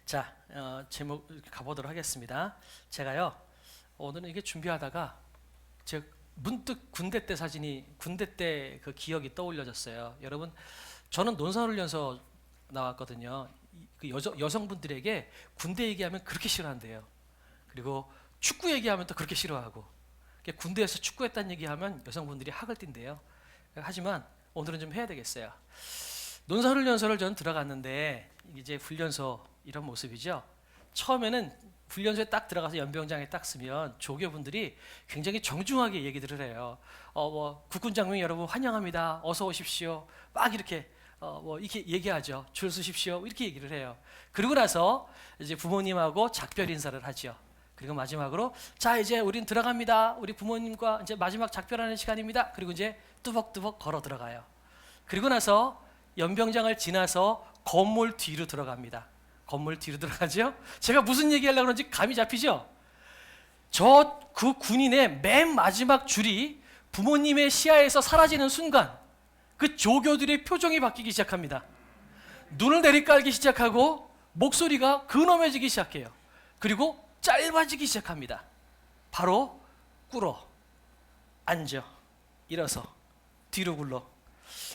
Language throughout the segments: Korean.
자, 제목 가보도록 하겠습니다. 제가요 오늘은 이게 준비하다가 제가 문득 군대 때 군대 때 그 기억이 떠올려졌어요. 여러분, 저는 논산훈련소 나왔거든요. 그 여성분들에게 군대 얘기하면 그렇게 싫어한대요. 그리고 축구 얘기하면 또 그렇게 싫어하고, 군대에서 축구했다는 얘기하면 여성분들이 학을 띈대요. 하지만 오늘은 좀 해야 되겠어요. 논산훈련소를 전 들어갔는데 이제 훈련소 이런 모습이죠. 처음에는 훈련소에 딱 들어가서 연병장에 딱 쓰면 조교분들이 굉장히 정중하게 얘기들을 해요. 국군 장병 여러분 환영합니다. 어서 오십시오. 막 이렇게 이렇게 얘기하죠. 줄 서십시오. 이렇게 얘기를 해요. 그리고 나서 이제 부모님하고 작별 인사를 하죠. 그리고 마지막으로 자 이제 우린 들어갑니다. 우리 부모님과 이제 마지막 작별하는 시간입니다. 그리고 이제 뚜벅뚜벅 걸어 들어가요. 그리고 나서 연병장을 지나서 건물 뒤로 들어갑니다. 건물 뒤로 들어가죠. 제가 무슨 얘기하려고 그런지 감이 잡히죠. 그 군인의 맨 마지막 줄이 부모님의 시야에서 사라지는 순간 그 조교들의 표정이 바뀌기 시작합니다. 눈을 내리깔기 시작하고 목소리가 근엄해지기 시작해요. 그리고 짧아지기 시작합니다. 바로 꿇어, 앉아, 일어서, 뒤로 굴러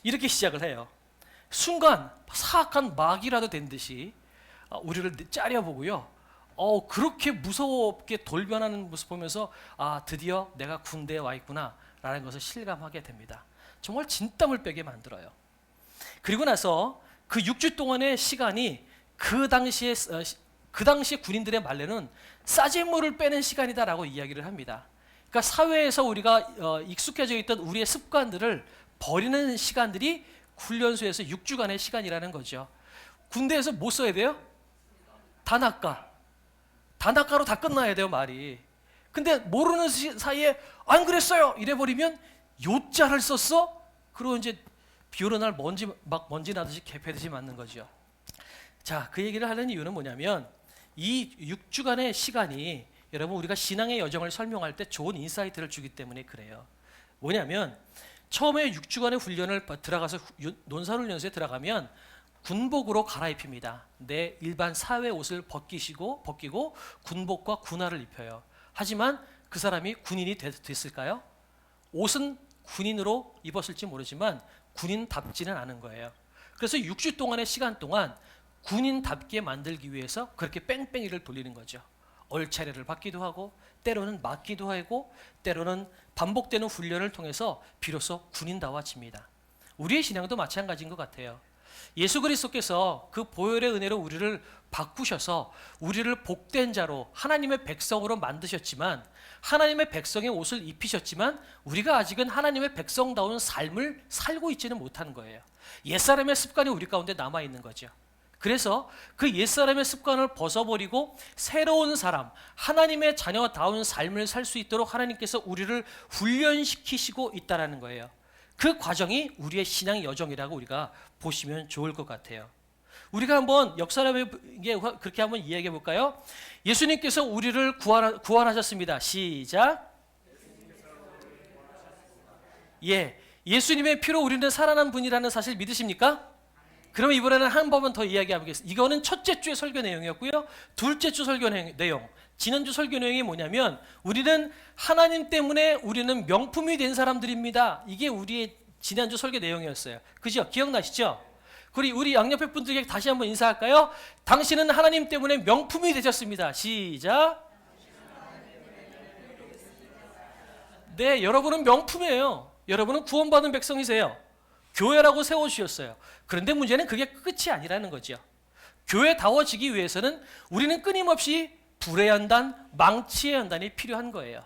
이렇게 시작을 해요. 순간 사악한 마귀라도 된 듯이 우리를 째려보고요. 그렇게 무섭게 돌변하는 모습 보면서 드디어 내가 군대에 와 있구나 라는 것을 실감하게 됩니다. 정말 진땀을 빼게 만들어요. 그리고 나서 그 6주 동안의 시간이 그 당시에 군인들의 말로는 싸제물을 빼는 시간이다라고 이야기를 합니다. 그러니까 사회에서 우리가 익숙해져 있던 우리의 습관들을 버리는 시간들이 훈련소에서 6주간의 시간이라는 거죠. 군대에서 뭐 써야 돼요? 단아까로 다 끝나야 돼요, 말이. 근데 모르는 사이에 안 그랬어요 이래버리면 요자를 썼어? 그리고 이제 비 오는 날 먼지 나듯이 개패듯이 맞는 거죠. 자, 그 얘기를 하는 이유는 뭐냐면 이 6주간의 시간이 여러분 우리가 신앙의 여정을 설명할 때 좋은 인사이트를 주기 때문에 그래요. 뭐냐면 처음에 6주간의 훈련을 들어가서 논산훈련소에 들어가면 군복으로 갈아입힙니다. 내 일반 사회 옷을 벗기고 군복과 군화를 입혀요. 하지만 그 사람이 군인이 됐을까요? 옷은 군인으로 입었을지 모르지만 군인답지는 않은 거예요. 그래서 6주 동안의 시간 동안 군인답게 만들기 위해서 그렇게 뺑뺑이를 돌리는 거죠. 얼차례를 받기도 하고 때로는 맞기도 하고 때로는 반복되는 훈련을 통해서 비로소 군인다워집니다. 우리의 신앙도 마찬가지인 것 같아요. 예수 그리스도께서 그 보혈의 은혜로 우리를 바꾸셔서 우리를 복된 자로 하나님의 백성으로 만드셨지만 하나님의 백성의 옷을 입히셨지만 우리가 아직은 하나님의 백성다운 삶을 살고 있지는 못하는 거예요. 옛사람의 습관이 우리 가운데 남아있는 거죠. 그래서 그 옛사람의 습관을 벗어버리고 새로운 사람, 하나님의 자녀다운 삶을 살 수 있도록 하나님께서 우리를 훈련시키시고 있다는 거예요. 그 과정이 우리의 신앙 여정이라고 우리가 보시면 좋을 것 같아요. 우리가 한번 역사를 그렇게 한번 이야기해 볼까요? 예수님께서 우리를 구원하셨습니다. 시작. 예, 예수님의 피로 우리는 살아난 분이라는 사실 믿으십니까? 그럼 이번에는 한 번만 더 이야기해보겠습니다. 이거는 첫째 주의 설교 내용이었고요. 둘째 주 설교 내용, 지난주 설교 내용이 뭐냐면 우리는 하나님 때문에 우리는 명품이 된 사람들입니다. 이게 우리의 지난주 설교 내용이었어요. 그죠? 기억나시죠? 그리고 우리 양옆에 분들에게 다시 한번 인사할까요? 당신은 하나님 때문에 명품이 되셨습니다. 시작. 네, 여러분은 명품이에요. 여러분은 구원받은 백성이세요. 교회라고 세워주셨어요. 그런데 문제는 그게 끝이 아니라는 거죠. 교회다워지기 위해서는 우리는 끊임없이 불의 연단, 망치의 연단이 필요한 거예요.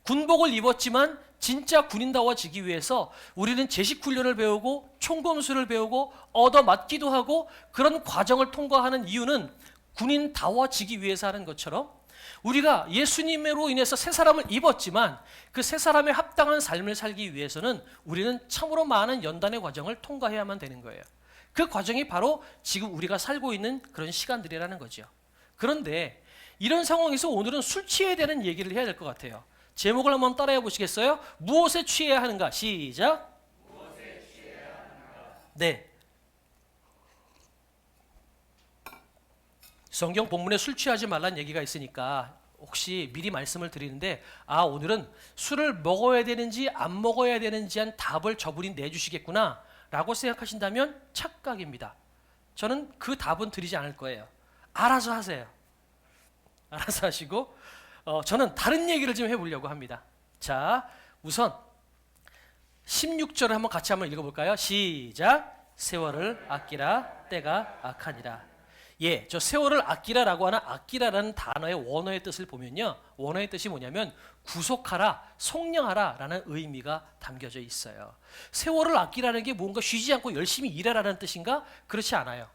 군복을 입었지만 진짜 군인다워지기 위해서 우리는 제식훈련을 배우고 총검술을 배우고 얻어맞기도 하고 그런 과정을 통과하는 이유는 군인다워지기 위해서 하는 것처럼 우리가 예수님으로 인해서 새 사람을 입었지만 그 새 사람에 합당한 삶을 살기 위해서는 우리는 참으로 많은 연단의 과정을 통과해야만 되는 거예요. 그 과정이 바로 지금 우리가 살고 있는 그런 시간들이라는 거죠. 그런데 이런 상황에서 오늘은 술 취해야 되는 얘기를 해야 될 것 같아요. 제목을 한번 따라해 보시겠어요? 무엇에 취해야 하는가? 시작. 무엇에 취해야 하는가? 네. 성경 본문에 술 취하지 말라는 얘기가 있으니까 혹시 미리 말씀을 드리는데, 오늘은 술을 먹어야 되는지 안 먹어야 되는지 한 답을 저분이 내주시겠구나 라고 생각하신다면 착각입니다. 저는 그 답은 드리지 않을 거예요. 알아서 하세요. 알아서 하시고, 저는 다른 얘기를 좀 해보려고 합니다. 자, 우선 16절을 한번 같이 한번 읽어볼까요? 시작. 세월을 아끼라, 때가 악하니라. 예, 저 세월을 아끼라라고 하는 아끼라라는 단어의 원어의 뜻을 보면요, 원어의 뜻이 뭐냐면 구속하라, 속량하라 라는 의미가 담겨져 있어요. 세월을 아끼라는 게 뭔가 쉬지 않고 열심히 일하라는 뜻인가? 그렇지 않아요.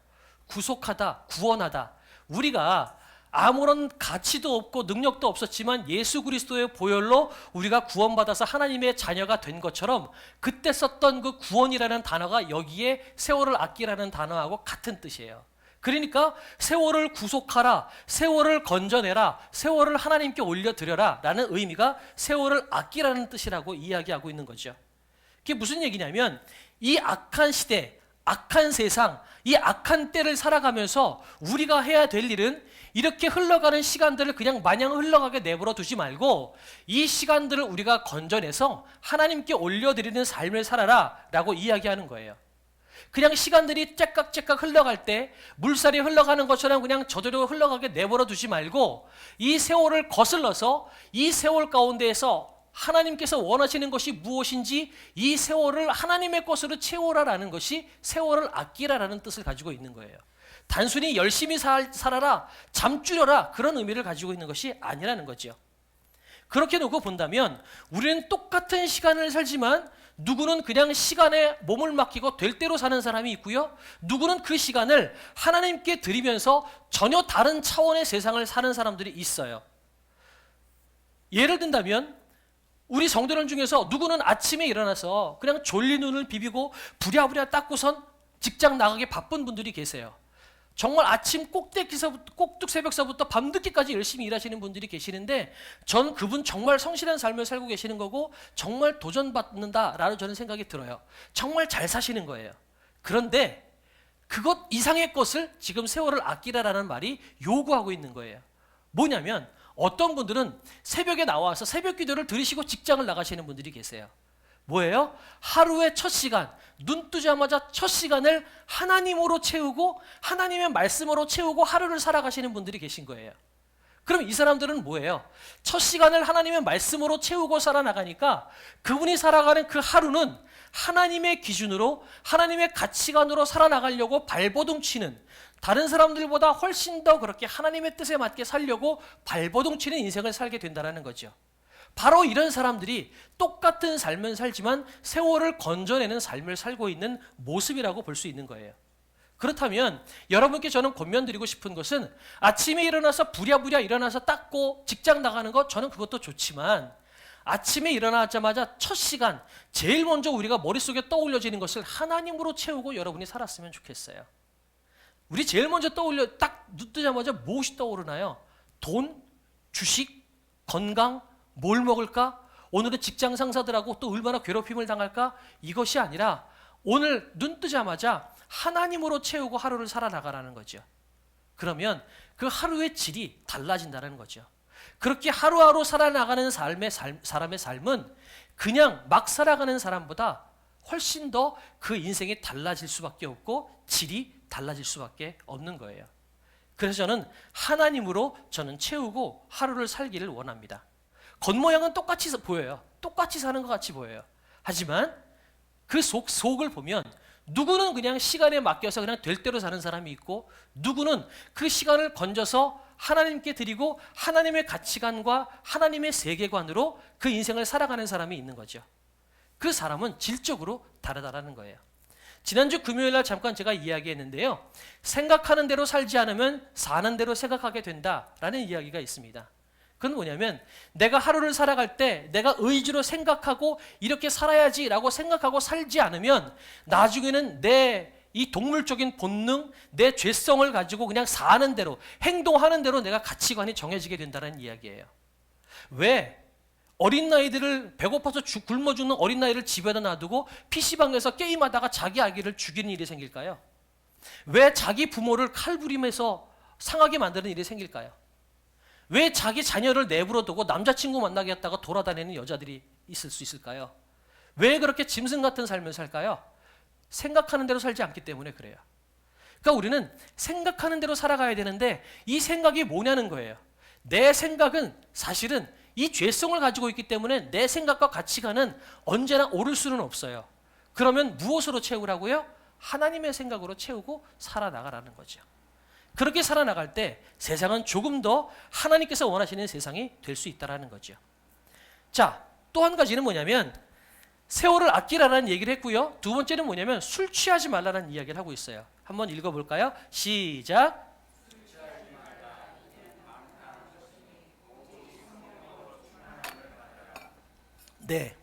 구속하다, 구원하다. 우리가 아무런 가치도 없고 능력도 없었지만 예수 그리스도의 보혈로 우리가 구원받아서 하나님의 자녀가 된 것처럼, 그때 썼던 그 구원이라는 단어가 여기에 세월을 아끼라는 단어하고 같은 뜻이에요. 그러니까 세월을 구속하라, 세월을 건져내라, 세월을 하나님께 올려드려라 라는 의미가 세월을 아끼라는 뜻이라고 이야기하고 있는 거죠. 그게 무슨 얘기냐면, 이 악한 시대, 악한 세상, 이 악한 때를 살아가면서 우리가 해야 될 일은 이렇게 흘러가는 시간들을 그냥 마냥 흘러가게 내버려 두지 말고, 이 시간들을 우리가 건져내서 하나님께 올려드리는 삶을 살아라 라고 이야기하는 거예요. 그냥 시간들이 째깍째깍 흘러갈 때 물살이 흘러가는 것처럼 그냥 저대로 흘러가게 내버려 두지 말고, 이 세월을 거슬러서 이 세월 가운데에서 하나님께서 원하시는 것이 무엇인지 이 세월을 하나님의 것으로 채우라라는 것이 세월을 아끼라라는 뜻을 가지고 있는 거예요. 단순히 열심히 살아라, 잠 줄여라 그런 의미를 가지고 있는 것이 아니라는 거죠. 그렇게 놓고 본다면 우리는 똑같은 시간을 살지만, 누구는 그냥 시간에 몸을 맡기고 될 대로 사는 사람이 있고요, 누구는 그 시간을 하나님께 드리면서 전혀 다른 차원의 세상을 사는 사람들이 있어요. 예를 든다면 우리 성도들 중에서 누구는 아침에 일어나서 그냥 졸린 눈을 비비고 부랴부랴 닦고선 직장 나가기 바쁜 분들이 계세요. 정말 아침 꼭둑새벽서부터 밤늦게까지 열심히 일하시는 분들이 계시는데, 전 그분 정말 성실한 삶을 살고 계시는 거고 정말 도전받는다라는 저는 생각이 들어요. 정말 잘 사시는 거예요. 그런데 그것 이상의 것을 지금 세월을 아끼라라는 말이 요구하고 있는 거예요. 뭐냐면, 어떤 분들은 새벽에 나와서 새벽 기도를 들으시고 직장을 나가시는 분들이 계세요. 뭐예요? 하루의 첫 시간, 눈 뜨자마자 첫 시간을 하나님으로 채우고 하나님의 말씀으로 채우고 하루를 살아가시는 분들이 계신 거예요. 그럼 이 사람들은 뭐예요? 첫 시간을 하나님의 말씀으로 채우고 살아나가니까 그분이 살아가는 그 하루는 하나님의 기준으로, 하나님의 가치관으로 살아나가려고 발버둥 치는, 다른 사람들보다 훨씬 더 그렇게 하나님의 뜻에 맞게 살려고 발버둥 치는 인생을 살게 된다는 거죠. 바로 이런 사람들이 똑같은 삶을 살지만 세월을 건져내는 삶을 살고 있는 모습이라고 볼 수 있는 거예요. 그렇다면 여러분께 저는 권면드리고 싶은 것은, 아침에 일어나서 부랴부랴 일어나서 닦고 직장 나가는 것, 저는 그것도 좋지만, 아침에 일어나자마자 첫 시간 제일 먼저 우리가 머릿속에 떠올려지는 것을 하나님으로 채우고 여러분이 살았으면 좋겠어요. 우리 제일 먼저 딱 눈 뜨자마자 무엇이 떠오르나요? 돈, 주식, 건강, 뭘 먹을까? 오늘은 직장 상사들하고 또 얼마나 괴롭힘을 당할까? 이것이 아니라 오늘 눈 뜨자마자 하나님으로 채우고 하루를 살아나가라는 거죠. 그러면 그 하루의 질이 달라진다는 거죠. 그렇게 하루하루 살아나가는 사람의 삶은 그냥 막 살아가는 사람보다 훨씬 더 그 인생이 달라질 수밖에 없고 질이 달라질 수밖에 없는 거예요. 그래서 저는 하나님으로 채우고 하루를 살기를 원합니다. 겉모양은 똑같이 보여요. 똑같이 사는 것 같이 보여요. 하지만 그 속을 보면 누구는 그냥 시간에 맡겨서 그냥 될 대로 사는 사람이 있고, 누구는 그 시간을 건져서 하나님께 드리고 하나님의 가치관과 하나님의 세계관으로 그 인생을 살아가는 사람이 있는 거죠. 그 사람은 질적으로 다르다라는 거예요. 지난주 금요일 날 잠깐 제가 이야기했는데요, 생각하는 대로 살지 않으면 사는 대로 생각하게 된다라는 이야기가 있습니다. 그건 뭐냐면, 내가 하루를 살아갈 때 내가 의지로 생각하고 이렇게 살아야지라고 생각하고 살지 않으면 나중에는 내 이 동물적인 본능, 내 죄성을 가지고 그냥 사는 대로, 행동하는 대로 내가 가치관이 정해지게 된다는 이야기예요. 왜 어린 나이들을, 배고파서 굶어 죽는 어린 나이를 집에다 놔두고 PC방에서 게임하다가 자기 아기를 죽이는 일이 생길까요? 왜 자기 부모를 칼부림해서 상하게 만드는 일이 생길까요? 왜 자기 자녀를 내버려 두고 남자친구 만나겠다고 돌아다니는 여자들이 있을 수 있을까요? 왜 그렇게 짐승 같은 삶을 살까요? 생각하는 대로 살지 않기 때문에 그래요. 그러니까 우리는 생각하는 대로 살아가야 되는데 이 생각이 뭐냐는 거예요. 내 생각은 사실은 이 죄성을 가지고 있기 때문에 내 생각과 가치관은 언제나 오를 수는 없어요. 그러면 무엇으로 채우라고요? 하나님의 생각으로 채우고 살아나가라는 거죠. 그렇게 살아나갈 때 세상은 조금 더 하나님께서 원하시는 세상이 될 수 있다는 거죠. 자, 또 한 가지는 뭐냐면 세월을 아끼라는 얘기를 했고요. 두 번째는 뭐냐면 술 취하지 말라는 이야기를 하고 있어요. 한번 읽어볼까요? 시작. 네,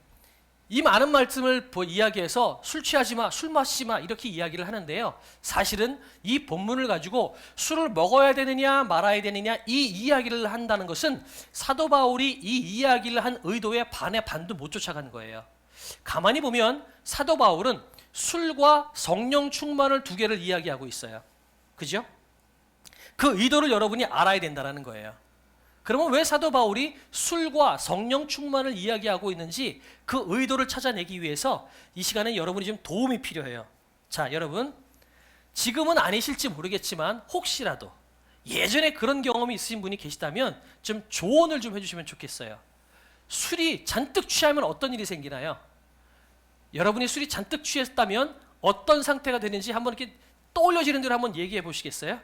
이 많은 말씀을 이야기해서 술 취하지 마, 술 마시지 마 이렇게 이야기를 하는데요. 사실은 이 본문을 가지고 술을 먹어야 되느냐 말아야 되느냐 이 이야기를 한다는 것은 사도 바울이 이 이야기를 한 의도에 반도 못 쫓아간 거예요. 가만히 보면 사도 바울은 술과 성령 충만을 두 개를 이야기하고 있어요. 그죠? 그 의도를 여러분이 알아야 된다는 거예요. 그러면 왜 사도 바울이 술과 성령 충만을 이야기하고 있는지 그 의도를 찾아내기 위해서 이 시간에 여러분이 좀 도움이 필요해요. 자, 여러분 지금은 아니실지 모르겠지만 혹시라도 예전에 그런 경험이 있으신 분이 계시다면 좀 조언을 좀 해주시면 좋겠어요. 술이 잔뜩 취하면 어떤 일이 생기나요? 여러분이 술이 잔뜩 취했다면 어떤 상태가 되는지 한번 이렇게 떠올려지는 대로 한번 얘기해 보시겠어요?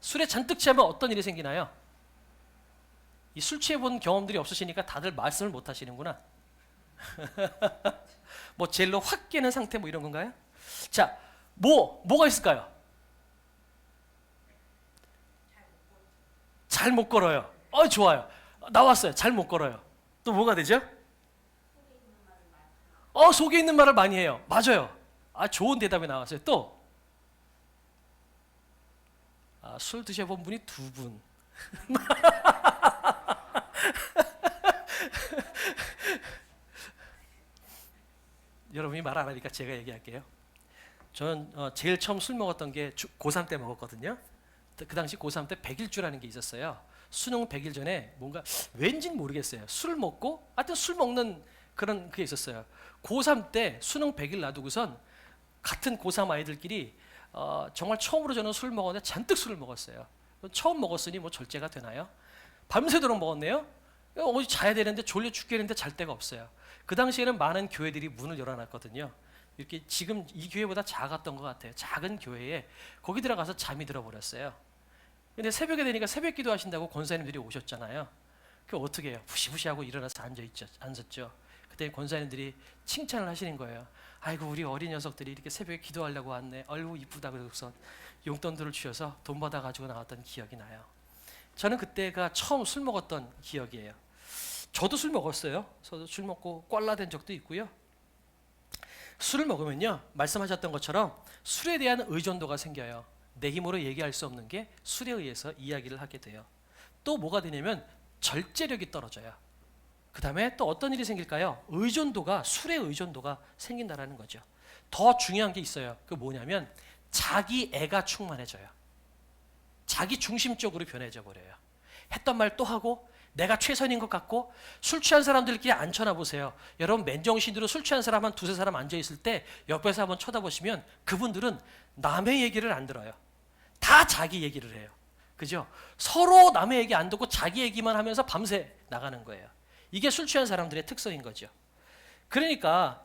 술에 잔뜩 취하면 어떤 일이 생기나요? 이 술 취해본 경험들이 없으시니까 다들 말씀을 못 하시는구나. 뭐 젤로 확 깨는 상태 뭐 이런 건가요? 자, 뭐가 있을까요? 잘 못 걸어요. 좋아요. 나왔어요. 잘 못 걸어요. 또 뭐가 되죠? 속에 있는 말을 많이 해요. 맞아요. 좋은 대답이 나왔어요. 또 술 드셔본 분이 두 분. 여러분이 말 안 하니까 제가 얘기할게요. 저는 제일 처음 술 먹었던 게 고3 때 먹었거든요. 그 당시 고3 때 100일주라는 게 있었어요. 수능 100일 전에 뭔가 왠지는 모르겠어요. 술을 먹고 하여튼 술 먹는 그런 그게 있었어요. 고3 때 수능 100일 놔두고선 같은 고3 아이들끼리 정말 처음으로 저는 술을 먹었는데 잔뜩 술을 먹었어요. 처음 먹었으니 뭐 절제가 되나요? 밤새도록 먹었네요. 어디 자야 되는데 졸려 죽겠는데 잘 데가 없어요. 그 당시에는 많은 교회들이 문을 열어놨거든요. 이렇게 지금 이 교회보다 작았던 것 같아요. 작은 교회에 거기 들어가서 잠이 들어버렸어요. 근데 새벽에 되니까 새벽 기도 하신다고 권사님들이 오셨잖아요. 그 어떻게 해요? 부시부시하고 일어나서 앉았죠. 그때 권사님들이 칭찬을 하시는 거예요. 아이고 우리 어린 녀석들이 이렇게 새벽에 기도하려고 왔네. 얼굴 이쁘다 그러고서 용돈들을 주셔서 돈 받아가지고 나왔던 기억이 나요. 저는 그때가 처음 술 먹었던 기억이에요. 저도 술 먹었어요. 저도 술 먹고 꽐라된 적도 있고요. 술을 먹으면요, 말씀하셨던 것처럼 술에 대한 의존도가 생겨요. 내 힘으로 얘기할 수 없는 게 술에 의해서 이야기를 하게 돼요. 또 뭐가 되냐면 절제력이 떨어져요. 그 다음에 또 어떤 일이 생길까요? 술의 의존도가 생긴다는 거죠. 더 중요한 게 있어요. 그 뭐냐면 자기 애가 충만해져요. 자기 중심적으로 변해져 버려요. 했던 말 또 하고 내가 최선인 것 같고. 술 취한 사람들끼리 앉혀놔 보세요. 여러분 맨정신으로 술 취한 사람 한 두세 사람 앉아있을 때 옆에서 한번 쳐다보시면 그분들은 남의 얘기를 안 들어요. 다 자기 얘기를 해요. 그죠? 서로 남의 얘기 안 듣고 자기 얘기만 하면서 밤새 나가는 거예요. 이게 술 취한 사람들의 특성인 거죠. 그러니까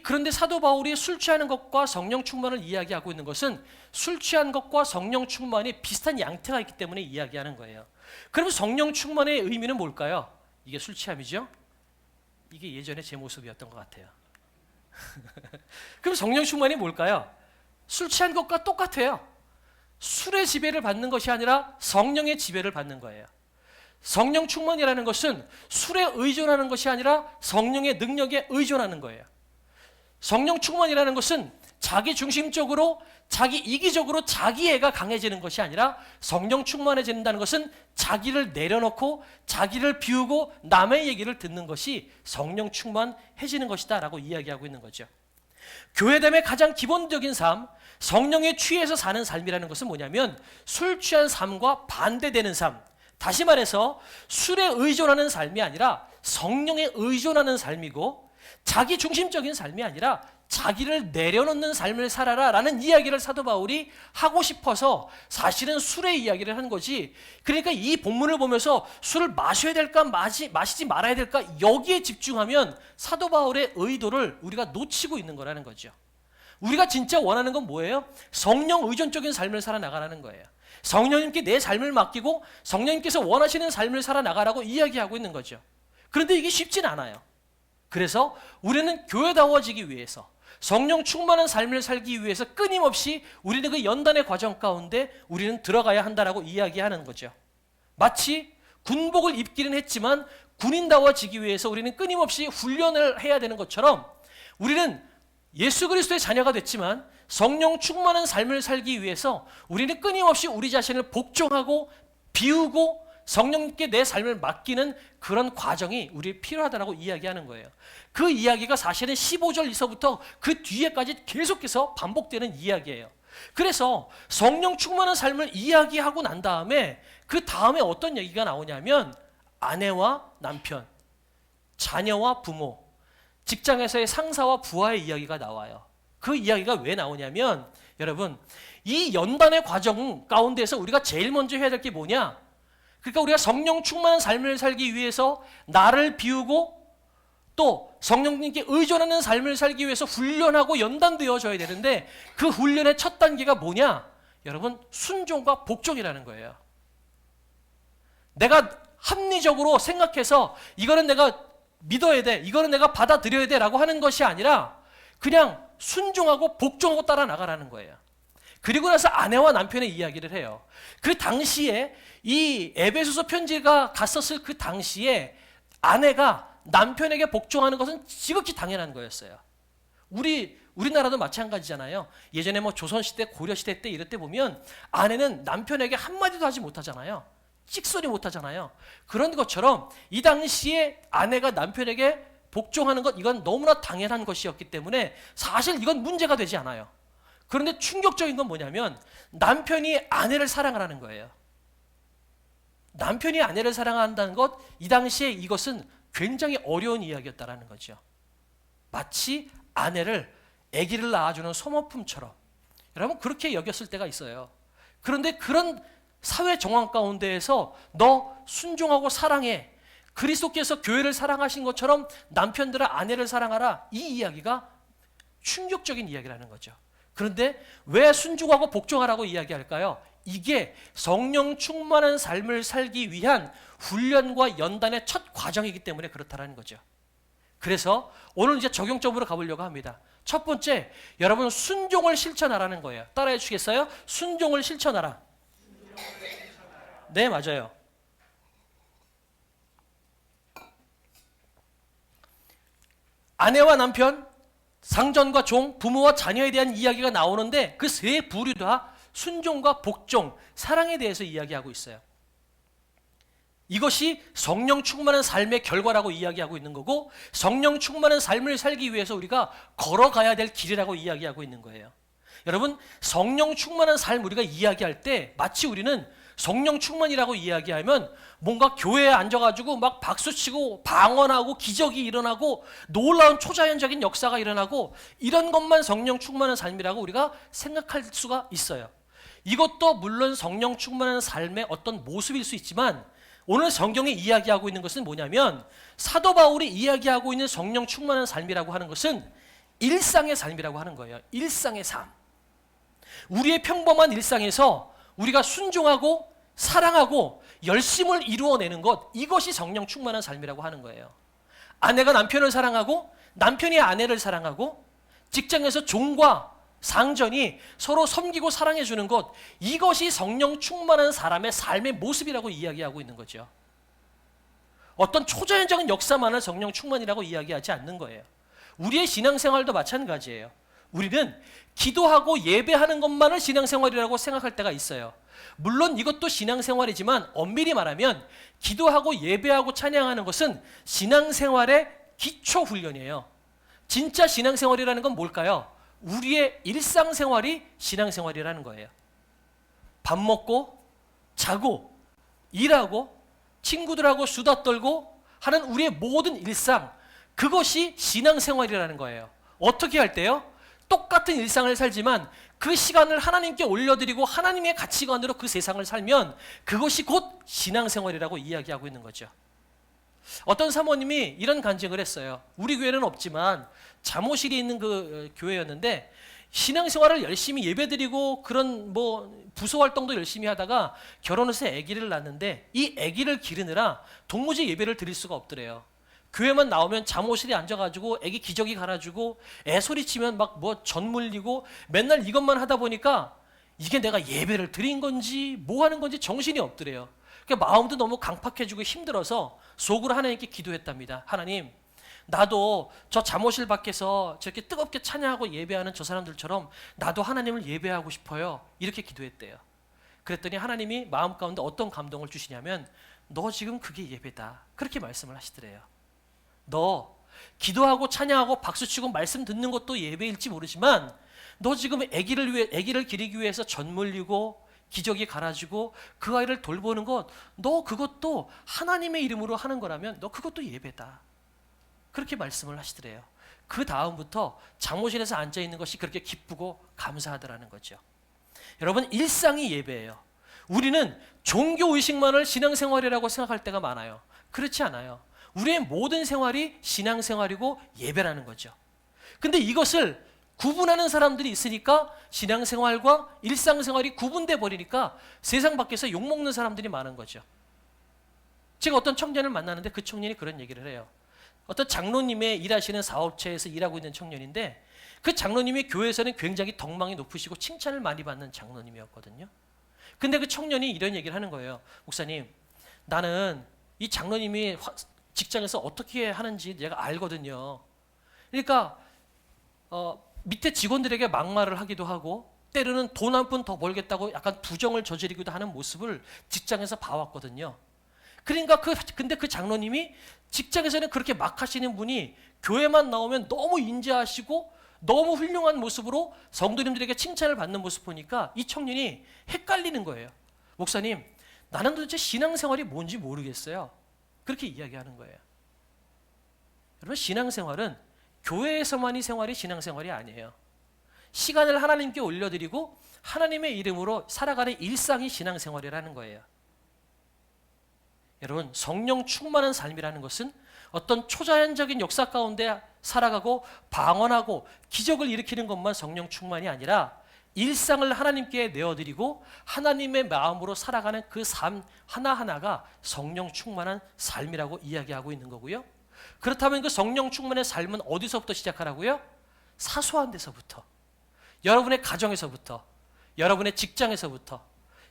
그런데 사도 바울이 술 취하는 것과 성령 충만을 이야기하고 있는 것은 술 취한 것과 성령 충만이 비슷한 양태가 있기 때문에 이야기하는 거예요. 그럼 성령 충만의 의미는 뭘까요? 이게 술 취함이죠? 이게 예전에 제 모습이었던 것 같아요. 그럼 성령 충만이 뭘까요? 술 취한 것과 똑같아요. 술의 지배를 받는 것이 아니라 성령의 지배를 받는 거예요. 성령 충만이라는 것은 술에 의존하는 것이 아니라 성령의 능력에 의존하는 거예요. 성령 충만이라는 것은 자기 중심적으로 자기 이기적으로 자기 애가 강해지는 것이 아니라 성령 충만해진다는 것은 자기를 내려놓고 자기를 비우고 남의 얘기를 듣는 것이 성령 충만해지는 것이다 라고 이야기하고 있는 거죠. 교회됨의 가장 기본적인 삶, 성령에 취해서 사는 삶이라는 것은 뭐냐면 술 취한 삶과 반대되는 삶. 다시 말해서 술에 의존하는 삶이 아니라 성령에 의존하는 삶이고, 자기 중심적인 삶이 아니라 자기를 내려놓는 삶을 살아라 라는 이야기를 사도 바울이 하고 싶어서 사실은 술의 이야기를 한 거지. 그러니까 이 본문을 보면서 술을 마셔야 될까 마시지 말아야 될까 여기에 집중하면 사도 바울의 의도를 우리가 놓치고 있는 거라는 거죠. 우리가 진짜 원하는 건 뭐예요? 성령 의존적인 삶을 살아나가라는 거예요. 성령님께 내 삶을 맡기고 성령님께서 원하시는 삶을 살아나가라고 이야기하고 있는 거죠. 그런데 이게 쉽진 않아요. 그래서 우리는 교회다워지기 위해서, 성령 충만한 삶을 살기 위해서 끊임없이 우리는 그 연단의 과정 가운데 우리는 들어가야 한다라고 이야기하는 거죠. 마치 군복을 입기는 했지만 군인다워지기 위해서 우리는 끊임없이 훈련을 해야 되는 것처럼, 우리는 예수 그리스도의 자녀가 됐지만 성령 충만한 삶을 살기 위해서 우리는 끊임없이 우리 자신을 복종하고 비우고 성령님께 내 삶을 맡기는 그런 과정이 우리 필요하다고 이야기하는 거예요. 그 이야기가 사실은 15절에서부터 그 뒤에까지 계속해서 반복되는 이야기예요. 그래서 성령 충만한 삶을 이야기하고 난 다음에 그 다음에 어떤 얘기가 나오냐면 아내와 남편, 자녀와 부모, 직장에서의 상사와 부하의 이야기가 나와요. 그 이야기가 왜 나오냐면, 여러분, 이 연단의 과정 가운데서 우리가 제일 먼저 해야 될 게 뭐냐? 그러니까 우리가 성령 충만한 삶을 살기 위해서 나를 비우고 또 성령님께 의존하는 삶을 살기 위해서 훈련하고 연단되어져야 되는데, 그 훈련의 첫 단계가 뭐냐? 여러분, 순종과 복종이라는 거예요. 내가 합리적으로 생각해서 이거는 내가 믿어야 돼, 이거는 내가 받아들여야 돼 라고 하는 것이 아니라 그냥 순종하고 복종하고 따라 나가라는 거예요. 그리고 나서 아내와 남편의 이야기를 해요. 그 당시에 이 에베소서 편지가 갔었을 그 당시에 아내가 남편에게 복종하는 것은 지극히 당연한 거였어요. 우리나라도 마찬가지잖아요. 예전에 뭐 조선시대, 고려시대 때 이럴 때 보면 아내는 남편에게 한마디도 하지 못하잖아요. 찍소리 못하잖아요. 그런 것처럼 이 당시에 아내가 남편에게 복종하는 것, 이건 너무나 당연한 것이었기 때문에 사실 이건 문제가 되지 않아요. 그런데 충격적인 건 뭐냐면 남편이 아내를 사랑하라는 거예요. 남편이 아내를 사랑한다는 것, 이 당시에 이것은 굉장히 어려운 이야기였다라는 거죠. 마치 아내를 아기를 낳아주는 소모품처럼 여러분 그렇게 여겼을 때가 있어요. 그런데 그런 사회 정황 가운데에서 너 순종하고 사랑해, 그리스도께서 교회를 사랑하신 것처럼 남편들은 아내를 사랑하라, 이 이야기가 충격적인 이야기라는 거죠. 그런데 왜 순종하고 복종하라고 이야기할까요? 이게 성령 충만한 삶을 살기 위한 훈련과 연단의 첫 과정이기 때문에 그렇다는 거죠. 그래서 오늘 이제 적용점으로 가보려고 합니다. 첫 번째, 여러분 순종을 실천하라는 거예요. 따라해 주시겠어요? 순종을 실천하라. 네, 맞아요. 아내와 남편, 상전과 종, 부모와 자녀에 대한 이야기가 나오는데 그 세 부류 다 순종과 복종, 사랑에 대해서 이야기하고 있어요. 이것이 성령 충만한 삶의 결과라고 이야기하고 있는 거고, 성령 충만한 삶을 살기 위해서 우리가 걸어가야 될 길이라고 이야기하고 있는 거예요. 여러분, 성령 충만한 삶 우리가 이야기할 때 마치 우리는 성령 충만이라고 이야기하면 뭔가 교회에 앉아가지고 막 박수치고 방언하고 기적이 일어나고 놀라운 초자연적인 역사가 일어나고 이런 것만 성령 충만한 삶이라고 우리가 생각할 수가 있어요. 이것도 물론 성령 충만한 삶의 어떤 모습일 수 있지만 오늘 성경이 이야기하고 있는 것은 뭐냐면 사도 바울이 이야기하고 있는 성령 충만한 삶이라고 하는 것은 일상의 삶이라고 하는 거예요. 일상의 삶. 우리의 평범한 일상에서 우리가 순종하고 사랑하고 열심을 이루어내는 것, 이것이 성령 충만한 삶이라고 하는 거예요. 아내가 남편을 사랑하고 남편이 아내를 사랑하고 직장에서 종과 상전이 서로 섬기고 사랑해 주는 것, 이것이 성령 충만한 사람의 삶의 모습이라고 이야기하고 있는 거죠. 어떤 초자연적인 역사만을 성령 충만이라고 이야기하지 않는 거예요. 우리의 신앙생활도 마찬가지예요. 우리는 기도하고 예배하는 것만을 신앙생활이라고 생각할 때가 있어요. 물론 이것도 신앙생활이지만 엄밀히 말하면 기도하고 예배하고 찬양하는 것은 신앙생활의 기초훈련이에요. 진짜 신앙생활이라는 건 뭘까요? 우리의 일상생활이 신앙생활이라는 거예요. 밥 먹고 자고 일하고 친구들하고 수다 떨고 하는 우리의 모든 일상, 그것이 신앙생활이라는 거예요. 어떻게 할 때요? 똑같은 일상을 살지만 그 시간을 하나님께 올려드리고 하나님의 가치관으로 그 세상을 살면 그것이 곧 신앙생활이라고 이야기하고 있는 거죠. 어떤 사모님이 이런 간증을 했어요. 우리 교회는 없지만 잠옷실이 있는 그 교회였는데 신앙생활을 열심히 예배드리고 그런 부서 활동도 열심히 하다가 결혼해서 아기를 낳는데 이 아기를 기르느라 도무지 예배를 드릴 수가 없더래요. 교회만 나오면 잠옷실에 앉아가지고 아기 기저귀 갈아주고 애 소리치면 막 전 물리고 맨날 이것만 하다 보니까 이게 내가 예배를 드린 건지 뭐 하는 건지 정신이 없더래요. 그러니까 마음도 너무 강팍해지고 힘들어서 속으로 하나님께 기도했답니다. 하나님, 나도 저 잠옷실 밖에서 저렇게 뜨겁게 찬양하고 예배하는 저 사람들처럼 나도 하나님을 예배하고 싶어요. 이렇게 기도했대요. 그랬더니 하나님이 마음 가운데 어떤 감동을 주시냐면 너 지금 그게 예배다. 그렇게 말씀을 하시더래요. 너 기도하고 찬양하고 박수치고 말씀 듣는 것도 예배일지 모르지만 너 지금 아기를 기르기 위해서 전 물리고 기저귀 갈아주고 그 아이를 돌보는 것, 너 그것도 하나님의 이름으로 하는 거라면 너 그것도 예배다. 그렇게 말씀을 하시더래요. 그 다음부터 잠옷실에서 앉아있는 것이 그렇게 기쁘고 감사하더라는 거죠. 여러분, 일상이 예배예요. 우리는 종교의식만을 신앙생활이라고 생각할 때가 많아요. 그렇지 않아요. 우리의 모든 생활이 신앙생활이고 예배라는 거죠. 근데 이것을 구분하는 사람들이 있으니까 신앙생활과 일상생활이 구분돼 버리니까 세상 밖에서 욕먹는 사람들이 많은 거죠. 제가 어떤 청년을 만나는데 그 청년이 그런 얘기를 해요. 어떤 장로님의 일하시는 사업체에서 일하고 있는 청년인데 그 장로님이 교회에서는 굉장히 덕망이 높으시고 칭찬을 많이 받는 장로님이었거든요. 근데 그 청년이 이런 얘기를 하는 거예요. 목사님, 나는 이 장로님이 직장에서 어떻게 하는지 내가 알거든요. 그러니까 밑에 직원들에게 막말을 하기도 하고 때로는 돈 한 푼 더 벌겠다고 약간 부정을 저지르기도 하는 모습을 직장에서 봐왔거든요. 그러니까 근데 그 장로님이 직장에서는 그렇게 막 하시는 분이 교회만 나오면 너무 인자하시고 너무 훌륭한 모습으로 성도님들에게 칭찬을 받는 모습 보니까 이 청년이 헷갈리는 거예요. 목사님, 나는 도대체 신앙생활이 뭔지 모르겠어요. 그렇게 이야기하는 거예요. 여러분, 신앙생활은 교회에서만이 생활이 신앙생활이 아니에요. 시간을 하나님께 올려드리고 하나님의 이름으로 살아가는 일상이 신앙생활이라는 거예요. 여러분, 성령 충만한 삶이라는 것은 어떤 초자연적인 역사 가운데 살아가고 방언하고 기적을 일으키는 것만 성령 충만이 아니라 일상을 하나님께 내어드리고 하나님의 마음으로 살아가는 그 삶 하나하나가 성령 충만한 삶이라고 이야기하고 있는 거고요. 그렇다면 그 성령 충만의 삶은 어디서부터 시작하라고요? 사소한 데서부터, 여러분의 가정에서부터, 여러분의 직장에서부터,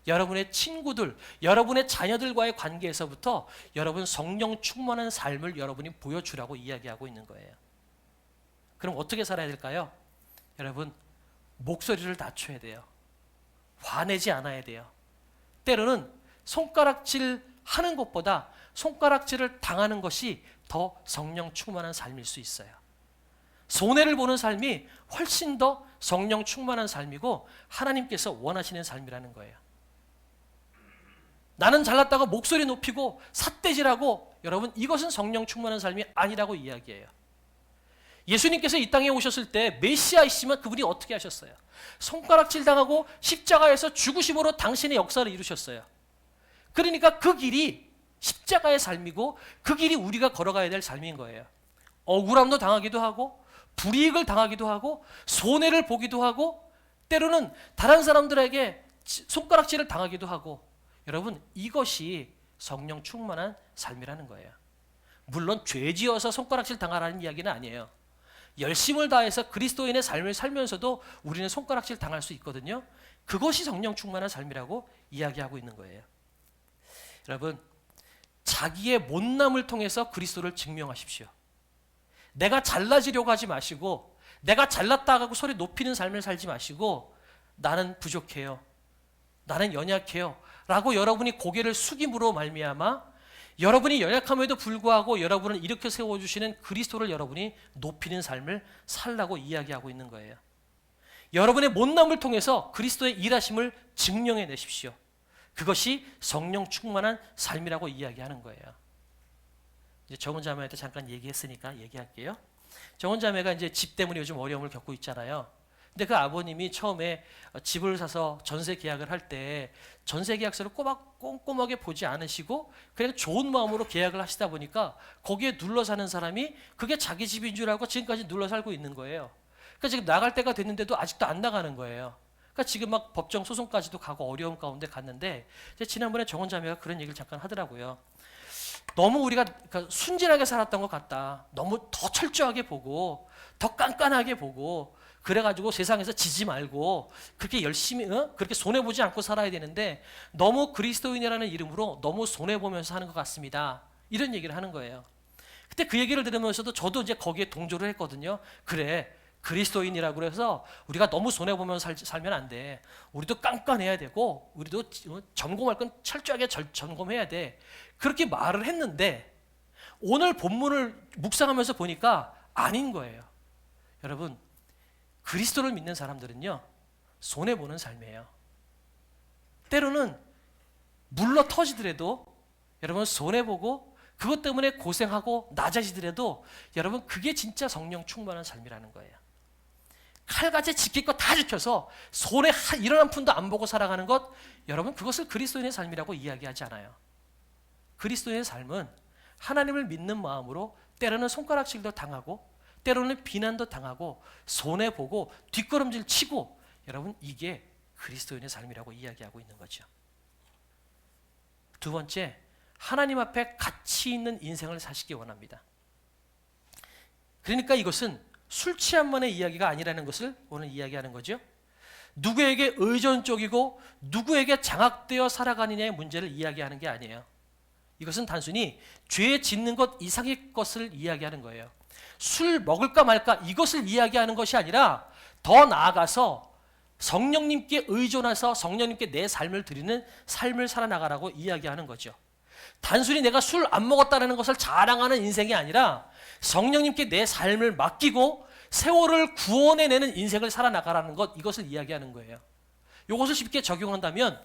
여러분의 친구들, 여러분의 자녀들과의 관계에서부터 여러분 성령 충만한 삶을 여러분이 보여주라고 이야기하고 있는 거예요. 그럼 어떻게 살아야 될까요? 여러분, 목소리를 낮춰야 돼요. 화내지 않아야 돼요. 때로는 손가락질 하는 것보다 손가락질을 당하는 것이 더 성령 충만한 삶일 수 있어요. 손해를 보는 삶이 훨씬 더 성령 충만한 삶이고 하나님께서 원하시는 삶이라는 거예요. 나는 잘났다고 목소리 높이고 삿대질하고, 여러분, 이것은 성령 충만한 삶이 아니라고 이야기해요. 예수님께서 이 땅에 오셨을 때 메시아이시면 그분이 어떻게 하셨어요? 손가락질 당하고 십자가에서 죽으심으로 당신의 역사를 이루셨어요. 그러니까 그 길이 십자가의 삶이고 그 길이 우리가 걸어가야 될 삶인 거예요. 억울함도 당하기도 하고 불이익을 당하기도 하고 손해를 보기도 하고 때로는 다른 사람들에게 손가락질을 당하기도 하고, 여러분, 이것이 성령 충만한 삶이라는 거예요. 물론 죄 지어서 손가락질 당하라는 이야기는 아니에요. 열심을 다해서 그리스도인의 삶을 살면서도 우리는 손가락질 당할 수 있거든요. 그것이 성령 충만한 삶이라고 이야기하고 있는 거예요. 여러분, 자기의 못남을 통해서 그리스도를 증명하십시오. 내가 잘나지려고 하지 마시고 내가 잘났다고 소리 높이는 삶을 살지 마시고 나는 부족해요, 나는 연약해요 라고 여러분이 고개를 숙임으로 말미암아 여러분이 연약함에도 불구하고 여러분을 일으켜 세워주시는 그리스도를 여러분이 높이는 삶을 살라고 이야기하고 있는 거예요. 여러분의 못남을 통해서 그리스도의 일하심을 증명해 내십시오. 그것이 성령 충만한 삶이라고 이야기하는 거예요. 이제 정은 자매한테 잠깐 얘기했으니까 얘기할게요. 정은 자매가 이제 집 때문에 요즘 어려움을 겪고 있잖아요. 근데 그 아버님이 처음에 집을 사서 전세 계약을 할 때 전세 계약서를 꼼꼼하게 보지 않으시고 그냥 좋은 마음으로 계약을 하시다 보니까 거기에 눌러 사는 사람이 그게 자기 집인 줄 알고 지금까지 눌러 살고 있는 거예요. 그러니까 지금 나갈 때가 됐는데도 아직도 안 나가는 거예요. 그러니까 지금 막 법정 소송까지도 가고 어려움 가운데 갔는데 지난번에 정원 자매가 그런 얘기를 잠깐 하더라고요. 너무 우리가 순진하게 살았던 것 같다. 너무 더 철저하게 보고 더 깐깐하게 보고 그래가지고 세상에서 지지 말고 그렇게 열심히 그렇게 손해보지 않고 살아야 되는데 너무 그리스도인이라는 이름으로 너무 손해보면서 사는 것 같습니다. 이런 얘기를 하는 거예요. 그때 그 얘기를 들으면서도 저도 이제 거기에 동조를 했거든요. 그래, 그리스도인이라고 해서 우리가 너무 손해보면서 살면 안 돼. 우리도 깐깐해야 되고 우리도 점검할 건 철저하게 점검해야 돼. 그렇게 말을 했는데 오늘 본문을 묵상하면서 보니까 아닌 거예요. 여러분, 그리스도를 믿는 사람들은요, 손해보는 삶이에요. 때로는 물러 터지더라도 여러분 손해보고 그것 때문에 고생하고 낮아지더라도 여러분 그게 진짜 성령 충만한 삶이라는 거예요. 칼같이 지킬 거 다 지켜서 손에 일원 한 푼도 안 보고 살아가는 것, 여러분 그것을 그리스도인의 삶이라고 이야기하지 않아요. 그리스도인의 삶은 하나님을 믿는 마음으로 때로는 손가락질도 당하고 때로는 비난도 당하고 손해보고 뒷걸음질 치고, 여러분 이게 그리스도인의 삶이라고 이야기하고 있는 거죠. 두 번째, 하나님 앞에 가치 있는 인생을 사시기 원합니다. 그러니까 이것은 술 취한만의 이야기가 아니라는 것을 오늘 이야기하는 거죠. 누구에게 의존적이고 누구에게 장악되어 살아가느냐의 문제를 이야기하는 게 아니에요. 이것은 단순히 죄 짓는 것 이상의 것을 이야기하는 거예요. 술 먹을까 말까 이것을 이야기하는 것이 아니라 더 나아가서 성령님께 의존해서 성령님께 내 삶을 드리는 삶을 살아나가라고 이야기하는 거죠. 단순히 내가 술 안 먹었다는 것을 자랑하는 인생이 아니라 성령님께 내 삶을 맡기고 세월을 구원해내는 인생을 살아나가라는 것, 이것을 이야기하는 거예요. 이것을 쉽게 적용한다면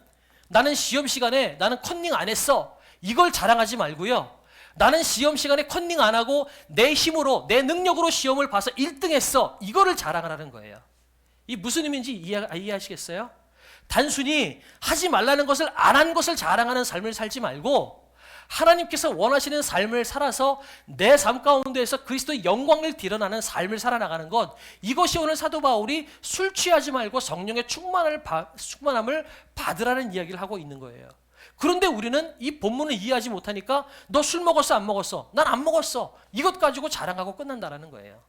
나는 시험 시간에 나는 컨닝 안 했어, 이걸 자랑하지 말고요. 나는 시험 시간에 컨닝 안 하고 내 힘으로 내 능력으로 시험을 봐서 1등 했어, 이거를 자랑하라는 거예요. 이 무슨 의미인지 이해하시겠어요? 단순히 하지 말라는 것을 안 한 것을 자랑하는 삶을 살지 말고 하나님께서 원하시는 삶을 살아서 내 삶 가운데에서 그리스도의 영광을 드러나는 삶을 살아나가는 것, 이것이 오늘 사도 바울이 술 취하지 말고 성령의 충만함을 받으라는 이야기를 하고 있는 거예요. 그런데 우리는 이 본문을 이해하지 못하니까 너 술 먹었어 안 먹었어? 난 안 먹었어, 이것 가지고 자랑하고 끝난다는 거예요.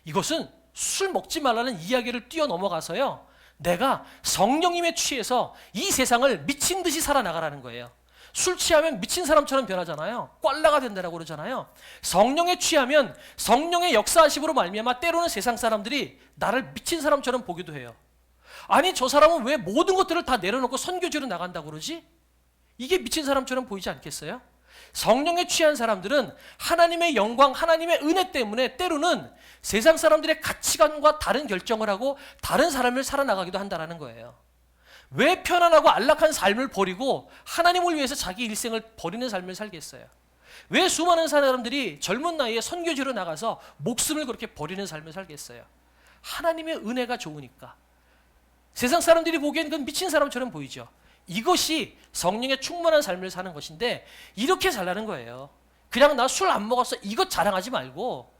이것은 술 먹지 말라는 이야기를 뛰어넘어가서요, 내가 성령님에 취해서 이 세상을 미친 듯이 살아나가라는 거예요. 술 취하면 미친 사람처럼 변하잖아요. 꽐라가 된다고 그러잖아요. 성령에 취하면 성령의 역사하심으로 말미암아 때로는 세상 사람들이 나를 미친 사람처럼 보기도 해요. 아니 저 사람은 왜 모든 것들을 다 내려놓고 선교지로 나간다고 그러지? 이게 미친 사람처럼 보이지 않겠어요? 성령에 취한 사람들은 하나님의 영광, 하나님의 은혜 때문에 때로는 세상 사람들의 가치관과 다른 결정을 하고 다른 삶을 살아나가기도 한다는 거예요. 왜 편안하고 안락한 삶을 버리고 하나님을 위해서 자기 일생을 버리는 삶을 살겠어요? 왜 수많은 사람들이 젊은 나이에 선교지로 나가서 목숨을 그렇게 버리는 삶을 살겠어요? 하나님의 은혜가 좋으니까. 세상 사람들이 보기엔 그건 미친 사람처럼 보이죠. 이것이 성령의 충만한 삶을 사는 것인데 이렇게 살라는 거예요. 그냥 나 술 안 먹었어 이것 자랑하지 말고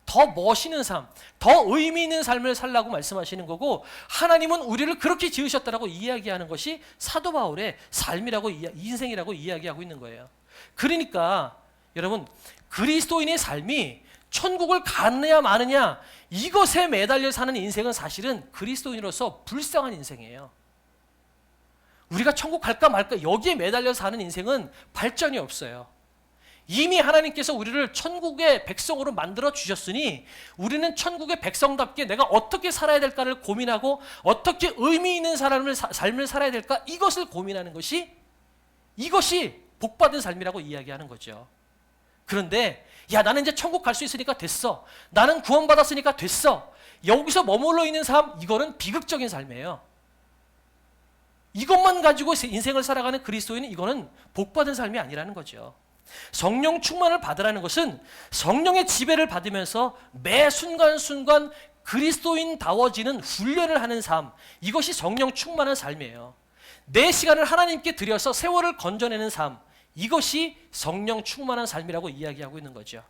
더 멋있는 삶, 더 의미 있는 삶을 살라고 말씀하시는 거고, 하나님은 우리를 그렇게 지으셨다라고 이야기하는 것이 사도 바울의 삶이라고 인생이라고 이야기하고 있는 거예요. 그러니까 여러분, 그리스도인의 삶이 천국을 가느냐 마느냐 이것에 매달려 사는 인생은 사실은 그리스도인으로서 불쌍한 인생이에요. 우리가 천국 갈까 말까 여기에 매달려 사는 인생은 발전이 없어요. 이미 하나님께서 우리를 천국의 백성으로 만들어 주셨으니 우리는 천국의 백성답게 내가 어떻게 살아야 될까를 고민하고 어떻게 의미 있는 삶을 살아야 될까, 이것을 고민하는 것이, 이것이 복받은 삶이라고 이야기하는 거죠. 그런데 야 나는 이제 천국 갈 수 있으니까 됐어, 나는 구원받았으니까 됐어, 여기서 머물러 있는 삶, 이거는 비극적인 삶이에요. 이것만 가지고 인생을 살아가는 그리스도인은 이거는 복받은 삶이 아니라는 거죠. 성령 충만을 받으라는 것은 성령의 지배를 받으면서 매 순간순간 그리스도인다워지는 훈련을 하는 삶, 이것이 성령 충만한 삶이에요. 내 시간을 하나님께 드려서 세월을 건져내는 삶, 이것이 성령 충만한 삶이라고 이야기하고 있는 거죠.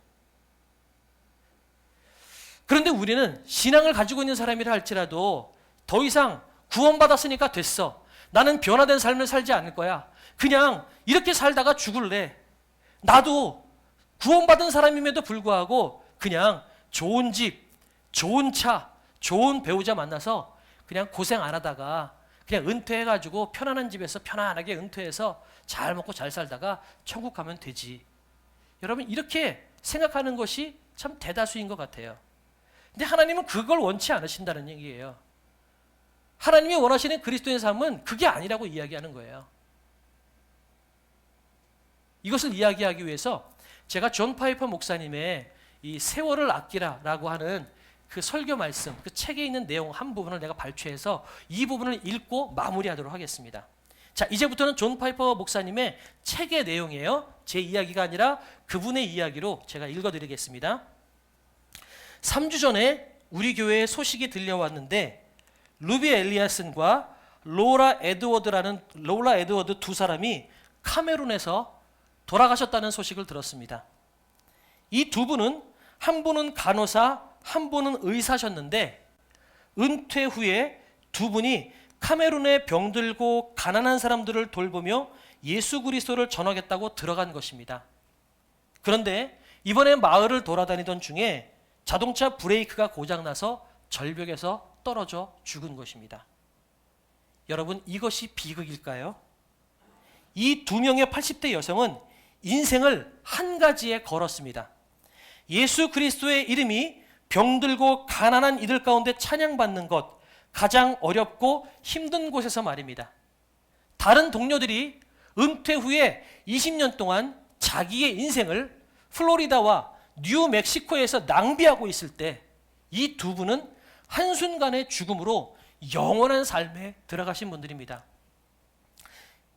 그런데 우리는 신앙을 가지고 있는 사람이라 할지라도 더 이상 구원받았으니까 됐어, 나는 변화된 삶을 살지 않을 거야, 그냥 이렇게 살다가 죽을래, 나도 구원받은 사람임에도 불구하고 그냥 좋은 집, 좋은 차, 좋은 배우자 만나서 그냥 고생 안 하다가 그냥 은퇴해가지고 편안한 집에서 편안하게 은퇴해서 잘 먹고 잘 살다가 천국 가면 되지. 여러분, 이렇게 생각하는 것이 참 대다수인 것 같아요. 근데 하나님은 그걸 원치 않으신다는 얘기예요. 하나님이 원하시는 그리스도의 삶은 그게 아니라고 이야기하는 거예요. 이것을 이야기하기 위해서 제가 존 파이퍼 목사님의 이 세월을 아끼라라고 하는 그 설교 말씀, 그 책에 있는 내용 한 부분을 내가 발췌해서 이 부분을 읽고 마무리하도록 하겠습니다. 자, 이제부터는 존 파이퍼 목사님의 책의 내용이에요. 제 이야기가 아니라 그분의 이야기로 제가 읽어드리겠습니다. 3주 전에 우리 교회에 소식이 들려왔는데 루비 엘리아슨과 로라 에드워드 두 사람이 카메룬에서 돌아가셨다는 소식을 들었습니다. 이 두 분은, 한 분은 간호사, 한 분은 의사셨는데 은퇴 후에 두 분이 카메룬에 병들고 가난한 사람들을 돌보며 예수 그리스도를 전하겠다고 들어간 것입니다. 그런데 이번에 마을을 돌아다니던 중에 자동차 브레이크가 고장나서 절벽에서 떨어져 죽은 것입니다. 여러분, 이것이 비극일까요? 이 두 명의 80대 여성은 인생을 한 가지에 걸었습니다. 예수 그리스도의 이름이 병들고 가난한 이들 가운데 찬양받는 것, 가장 어렵고 힘든 곳에서 말입니다. 다른 동료들이 은퇴 후에 20년 동안 자기의 인생을 플로리다와 뉴멕시코에서 낭비하고 있을 때 이 두 분은 한순간의 죽음으로 영원한 삶에 들어가신 분들입니다.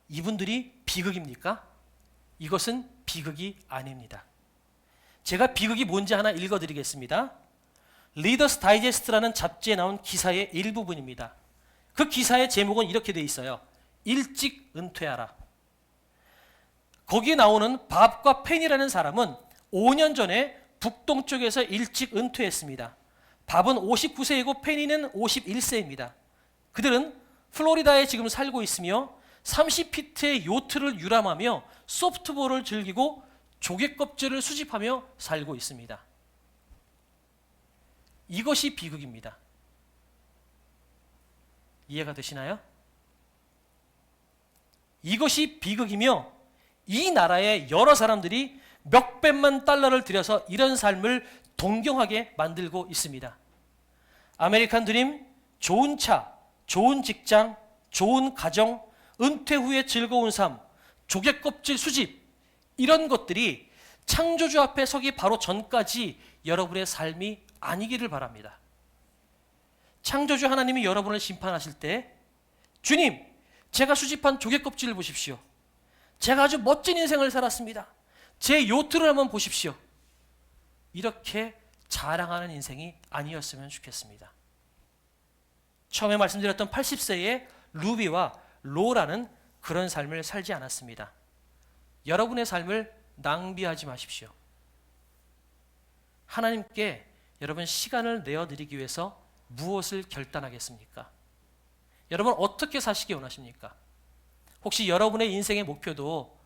이분들이 비극입니까? 이것은 비극이 아닙니다. 제가 비극이 뭔지 하나 읽어드리겠습니다. 리더스 다이제스트라는 잡지에 나온 기사의 일부분입니다. 그 기사의 제목은 이렇게 돼 있어요. 일찍 은퇴하라. 거기에 나오는 밥과 펜이라는 사람은 5년 전에 북동쪽에서 일찍 은퇴했습니다. 밥은 59세이고 페니는 51세입니다. 그들은 플로리다에 지금 살고 있으며 30피트의 요트를 유람하며 소프트볼을 즐기고 조개 껍질을 수집하며 살고 있습니다. 이것이 비극입니다. 이해가 되시나요? 이것이 비극이며 이 나라의 여러 사람들이 몇백만 달러를 들여서 이런 삶을 동경하게 만들고 있습니다. 아메리칸 드림, 좋은 차, 좋은 직장, 좋은 가정, 은퇴 후의 즐거운 삶, 조개 껍질 수집, 이런 것들이 창조주 앞에 서기 바로 전까지 여러분의 삶이 아니기를 바랍니다. 창조주 하나님이 여러분을 심판하실 때, 주님, 제가 수집한 조개 껍질을 보십시오. 제가 아주 멋진 인생을 살았습니다. 제 요트를 한번 보십시오. 이렇게 자랑하는 인생이 아니었으면 좋겠습니다. 처음에 말씀드렸던 80세의 루비와 로라는 그런 삶을 살지 않았습니다. 여러분의 삶을 낭비하지 마십시오. 하나님께 여러분 시간을 내어드리기 위해서 무엇을 결단하겠습니까? 여러분 어떻게 사시기 원하십니까? 혹시 여러분의 인생의 목표도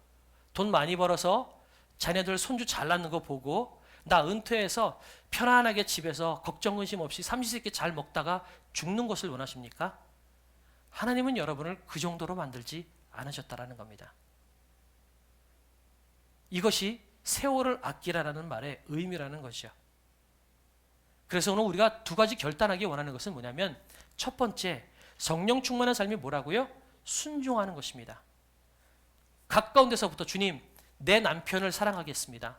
돈 많이 벌어서 자녀들 손주 잘 낳는 거 보고 나 은퇴해서 편안하게 집에서 걱정 근심 없이 삼시세끼 잘 먹다가 죽는 것을 원하십니까? 하나님은 여러분을 그 정도로 만들지 않으셨다라는 겁니다. 이것이 세월을 아끼라라는 말의 의미라는 것이죠. 그래서 오늘 우리가 두 가지 결단하기 원하는 것은 뭐냐면, 첫 번째, 성령 충만한 삶이 뭐라고요? 순종하는 것입니다. 가까운 데서부터 주님, 내 남편을 사랑하겠습니다.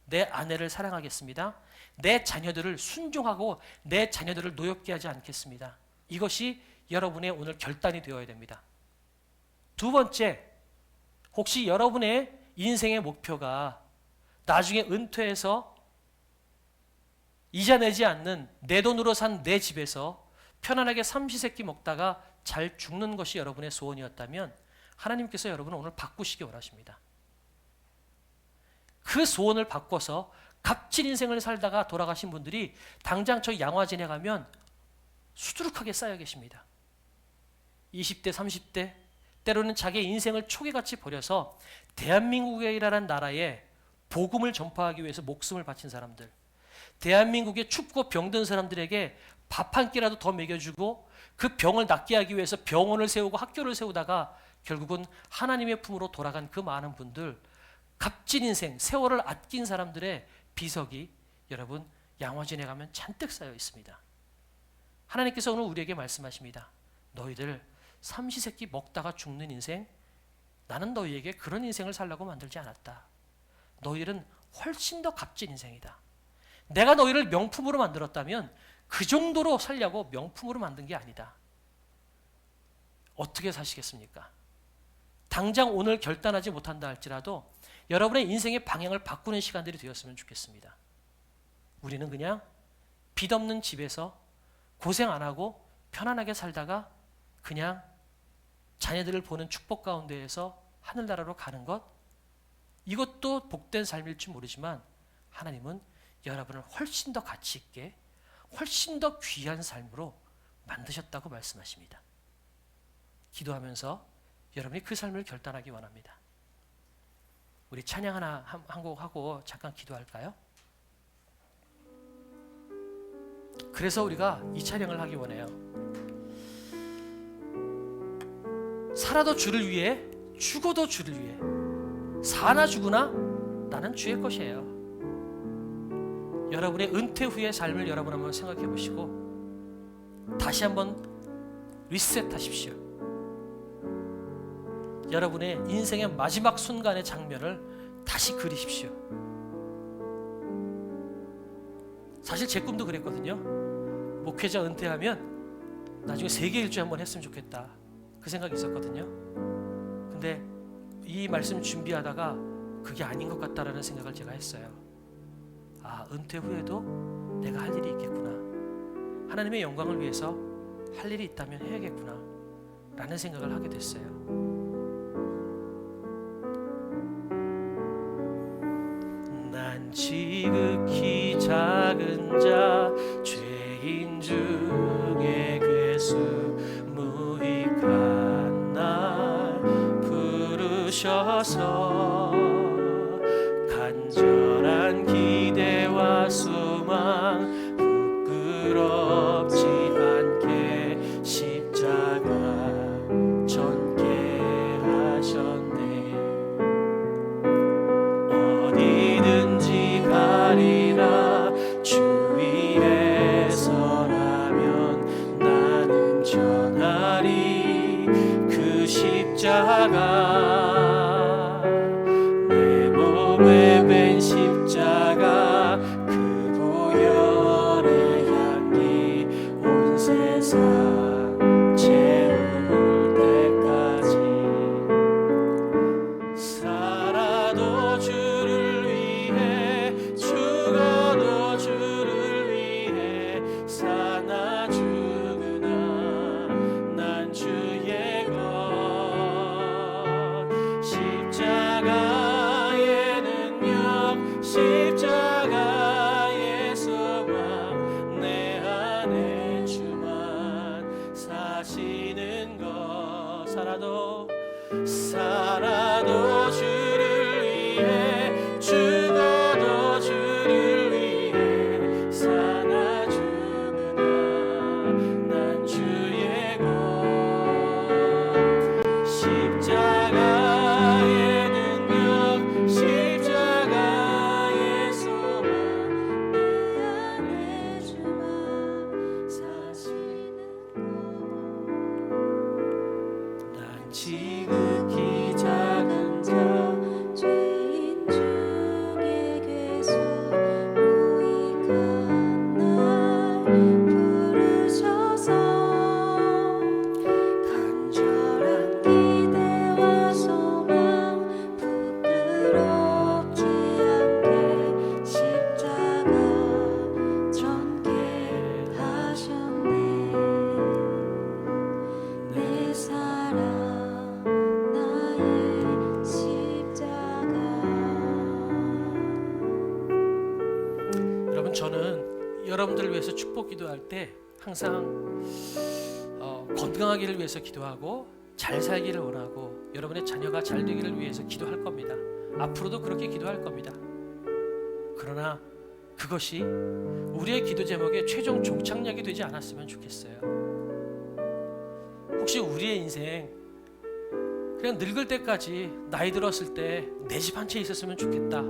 내 아내를 사랑하겠습니다. 내 자녀들을 순종하고 내 자녀들을 노엽게 하지 않겠습니다. 이것이 여러분의 오늘 결단이 되어야 됩니다. 두 번째, 혹시 여러분의 인생의 목표가 나중에 은퇴해서 이자 내지 않는 내 돈으로 산 내 집에서 편안하게 삼시세끼 먹다가 잘 죽는 것이 여러분의 소원이었다면 하나님께서 여러분을 오늘 바꾸시기 원하십니다. 그 소원을 바꿔서 값진 인생을 살다가 돌아가신 분들이 당장 저 양화진에 가면 수두룩하게 쌓여 계십니다. 20대, 30대, 때로는 자기의 인생을 초계같이 버려서 대한민국이라는 나라에 복음을 전파하기 위해서 목숨을 바친 사람들, 대한민국의 춥고 병든 사람들에게 밥 한 끼라도 더 먹여주고 그 병을 낫게 하기 위해서 병원을 세우고 학교를 세우다가 결국은 하나님의 품으로 돌아간 그 많은 분들, 값진 인생, 세월을 아낀 사람들의 비석이 여러분 양화진에 가면 잔뜩 쌓여 있습니다. 하나님께서 오늘 우리에게 말씀하십니다. 너희들 삼시세끼 먹다가 죽는 인생, 나는 너희에게 그런 인생을 살라고 만들지 않았다. 너희들은 훨씬 더 값진 인생이다. 내가 너희를 명품으로 만들었다면 그 정도로 살려고 명품으로 만든 게 아니다. 어떻게 사시겠습니까? 당장 오늘 결단하지 못한다 할지라도 여러분의 인생의 방향을 바꾸는 시간들이 되었으면 좋겠습니다. 우리는 그냥 빚 없는 집에서 고생 안 하고 편안하게 살다가 그냥 자녀들을 보는 축복 가운데에서 하늘나라로 가는 것, 이것도 복된 삶일지 모르지만 하나님은 여러분을 훨씬 더 가치 있게, 훨씬 더 귀한 삶으로 만드셨다고 말씀하십니다. 기도하면서 여러분이 그 삶을 결단하기 원합니다. 우리 찬양 하나 한 곡 하고 잠깐 기도할까요? 그래서 우리가 이 찬양을 하기 원해요. 살아도 주를 위해, 죽어도 주를 위해. 사나 죽으나 나는 주의 것이에요. 여러분의 은퇴 후의 삶을 여러분 한번 생각해 보시고 다시 한번 리셋하십시오. 여러분의 인생의 마지막 순간의 장면을 다시 그리십시오. 사실 제 꿈도 그랬거든요. 목회자 은퇴하면 나중에 세계 일주 한번 했으면 좋겠다, 그 생각이 있었거든요. 근데 이 말씀 준비하다가 그게 아닌 것 같다라는 생각을 제가 했어요. 아, 은퇴 후에도 내가 할 일이 있겠구나, 하나님의 영광을 위해서 할 일이 있다면 해야겠구나 라는 생각을 하게 됐어요. 난 지극히 작은 자, 죄인 중에 괴수, 무익한 날 부르셔서 간절한 기대와 소망 부끄럽지 않게 십자가 전개 하셨네. 어디든지 가리라 주 위에 서라면 나는 전하리 그 십자가, 내 몸에 밴 십자가, 그 보혈의 향기 온 세상 채울 때까지. 살아도 주를 위해, 죽어도 주를 위해. 사나 죽으나 난 주의 것. 여러분들을 위해서 축복 기도할 때 항상 건강하기를 위해서 기도하고 잘 살기를 원하고 여러분의 자녀가 잘 되기를 위해서 기도할 겁니다. 앞으로도 그렇게 기도할 겁니다. 그러나 그것이 우리의 기도 제목의 최종 종착역이 되지 않았으면 좋겠어요. 혹시 우리의 인생 그냥 늙을 때까지, 나이 들었을 때 내 집 한 채 있었으면 좋겠다,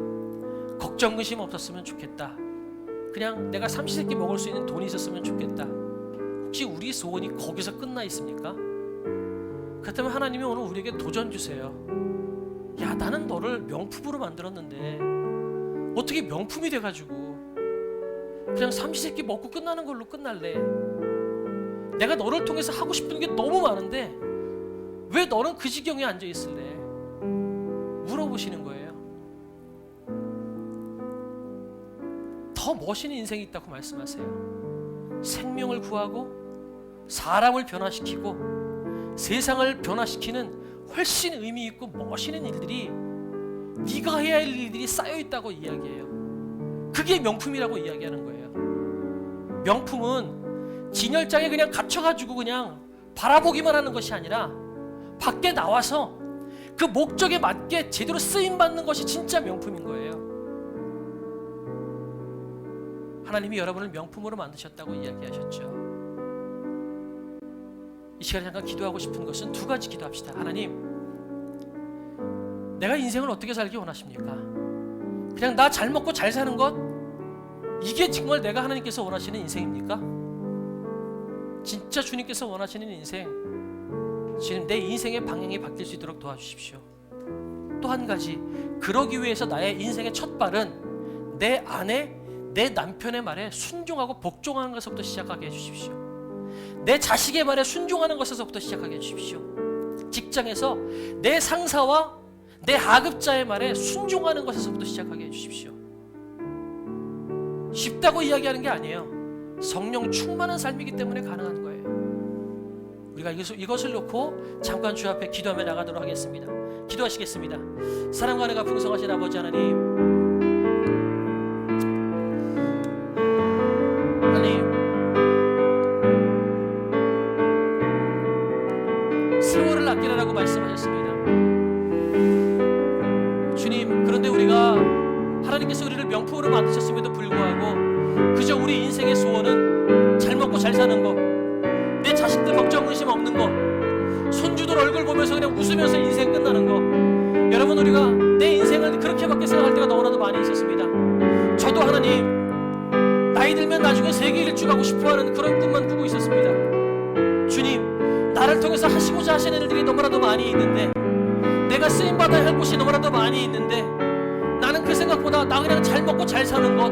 걱정 근심 없었으면 좋겠다, 그냥 내가 삼시세끼 먹을 수 있는 돈이 있었으면 좋겠다, 혹시 우리 소원이 거기서 끝나 있습니까? 그렇다면 하나님이 오늘 우리에게 도전 주세요. 야, 나는 너를 명품으로 만들었는데 어떻게 명품이 돼가지고 그냥 삼시세끼 먹고 끝나는 걸로 끝날래? 내가 너를 통해서 하고 싶은 게 너무 많은데 왜 너는 그 지경에 앉아 있을래? 물어보시는 거예요. 더 멋있는 인생이 있다고 말씀하세요. 생명을 구하고 사람을 변화시키고 세상을 변화시키는 훨씬 의미 있고 멋있는 일들이, 네가 해야 할 일들이 쌓여 있다고 이야기해요. 그게 명품이라고 이야기하는 거예요. 명품은 진열장에 그냥 갇혀가지고 그냥 바라보기만 하는 것이 아니라 밖에 나와서 그 목적에 맞게 제대로 쓰임받는 것이 진짜 명품인 거예요. 하나님이 여러분을 명품으로 만드셨다고 이야기하셨죠. 이 시간에 잠깐 기도하고 싶은 것은 두 가지 기도합시다. 하나님, 내가 인생을 어떻게 살기 원하십니까? 그냥 나 잘 먹고 잘 사는 것? 이게 정말 내가 하나님께서 원하시는 인생입니까? 진짜 주님께서 원하시는 인생, 지금 내 인생의 방향이 바뀔 수 있도록 도와주십시오. 또 한 가지, 그러기 위해서 나의 인생의 첫 발은 내 아내, 내 남편의 말에 순종하고 복종하는 것부터 시작하게 해주십시오. 내 자식의 말에 순종하는 것에서부터 시작하게 해주십시오. 직장에서 내 상사와 내 하급자의 말에 순종하는 것에서부터 시작하게 해주십시오. 쉽다고 이야기하는 게 아니에요. 성령 충만한 삶이기 때문에 가능한 거예요. 우리가 이것을 놓고 잠깐 주 앞에 기도하며 나가도록 하겠습니다. 기도하시겠습니다. 사랑과 은혜가 풍성하신 아버지 하나님, 세월을 아끼라고 말씀하셨습니다. 주님, 그런데 우리가 하나님께서 우리를 명품으로 만드셨음에도 불구하고 그저 우리 인생의 소원은 잘 먹고 잘 사는 거, 내 자식들 걱정 근심 없는 거, 손주들 얼굴 보면서 그냥 웃으면서 인생 끝나는 거. 여러분, 우리가 내 인생을 그렇게밖에 생각할 때가 너무나도 많이 있었습니다. 저도 하나님, 나이 들면 나중에 세계 일주하고 싶어하는 그런 꿈만 꾸고 있었습니다. 주님, 나를 통해서 하시고자 하시는 일들이 너무나도 많이 있는데, 내가 쓰임받아야 할 곳이 너무나도 많이 있는데, 나는 그 생각보다 나 그냥 잘 먹고 잘 사는 것,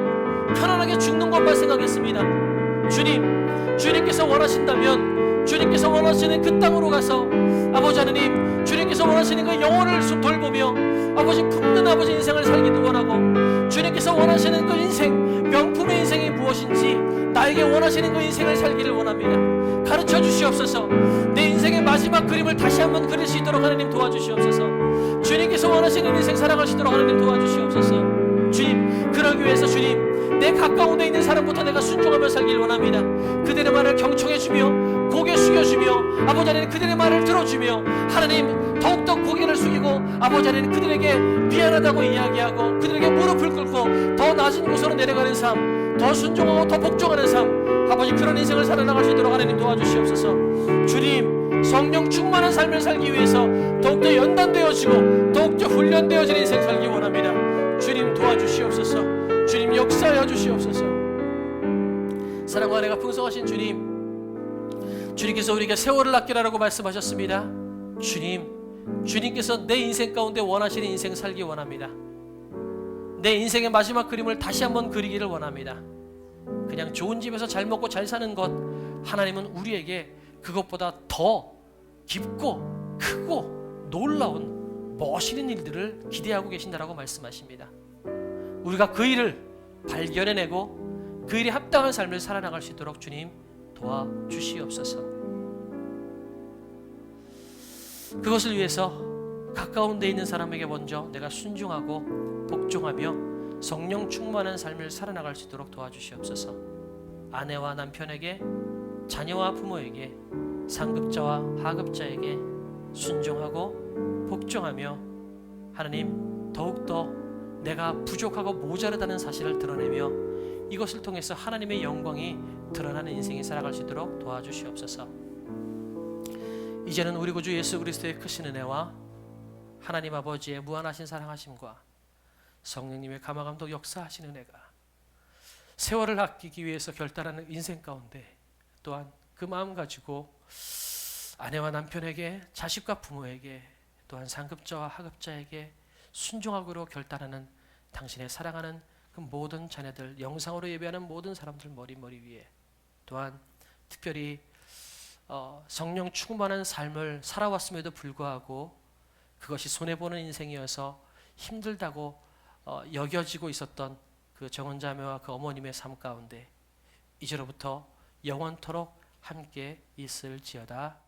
편안하게 죽는 것만 생각했습니다. 주님, 주님께서 원하신다면 주님께서 원하시는 그 땅으로 가서 아버지 하나님, 주님께서 원하시는 그 영혼을 돌보며 아버지 품는 아버지 인생을 살기도 원하고, 주님께서 원하시는 그 인생, 명품의 인생이 무엇인지 나에게 원하시는 그 인생을 살기를 원합니다. 가르쳐 주시옵소서. 내 인생의 마지막 그림을 다시 한번 그릴 수 있도록 하나님 도와주시옵소서. 주님께서 원하시는 인생 살아갈 수 있도록 하나님 도와주시옵소서. 주님, 그러기 위해서 주님, 내 가까운 데 있는 사람부터 내가 순종하며 살기를 원합니다. 그들의 말을 경청해주며 고개 숙여주며 아버지 하나님 그들의 말을 들어주며 하나님 더욱더 고개를 숙이고 아버지 하나님 그들에게 미안하다고 이야기하고 그들에게 무릎을 꿇고 더 낮은 곳으로 내려가는 삶, 더 순종하고 더 복종하는 삶, 아버지 그런 인생을 살아나갈 수 있도록 하나님 도와주시옵소서. 주님, 성령 충만한 삶을 살기 위해서 더욱더 연단되어지고 더욱더 훈련되어지는 인생 살기 원합니다. 주님 도와주시옵소서. 주님 역사하여 주시옵소서. 사랑과 은혜가 풍성하신 주님, 주님께서 우리에게 세월을 아끼라고 말씀하셨습니다. 주님, 주님께서 내 인생 가운데 원하시는 인생 살기 원합니다. 내 인생의 마지막 그림을 다시 한번 그리기를 원합니다. 그냥 좋은 집에서 잘 먹고 잘 사는 것, 하나님은 우리에게 그것보다 더 깊고 크고 놀라운 멋있는 일들을 기대하고 계신다라고 말씀하십니다. 우리가 그 일을 발견해내고 그 일에 합당한 삶을 살아나갈 수 있도록 주님 도와주시옵소서. 그것을 위해서 가까운 데 있는 사람에게 먼저 내가 순종하고 복종하며 성령 충만한 삶을 살아나갈 수 있도록 도와주시옵소서. 아내와 남편에게, 자녀와 부모에게, 상급자와 하급자에게 순종하고 복종하며 하나님 더욱더 내가 부족하고 모자르다는 사실을 드러내며 이것을 통해서 하나님의 영광이 드러나는 인생이 살아갈 수 있도록 도와주시옵소서. 이제는 우리 구주 예수 그리스도의 크신 은혜와 하나님 아버지의 무한하신 사랑하심과 성령님의 감화감독 역사하신 은혜가 세월을 아끼기 위해서 결단하는 인생 가운데 또한 그 마음 가지고 아내와 남편에게, 자식과 부모에게, 또한 상급자와 하급자에게 순종하기로 결단하는 당신의 사랑하는 그 모든 자녀들, 영상으로 예배하는 모든 사람들 머리 위에, 또한 특별히 성령 충만한 삶을 살아왔음에도 불구하고 그것이 손해보는 인생이어서 힘들다고 여겨지고 있었던 그 정원자매와 그 어머님의 삶 가운데 이제로부터 영원토록 함께 있을지어다.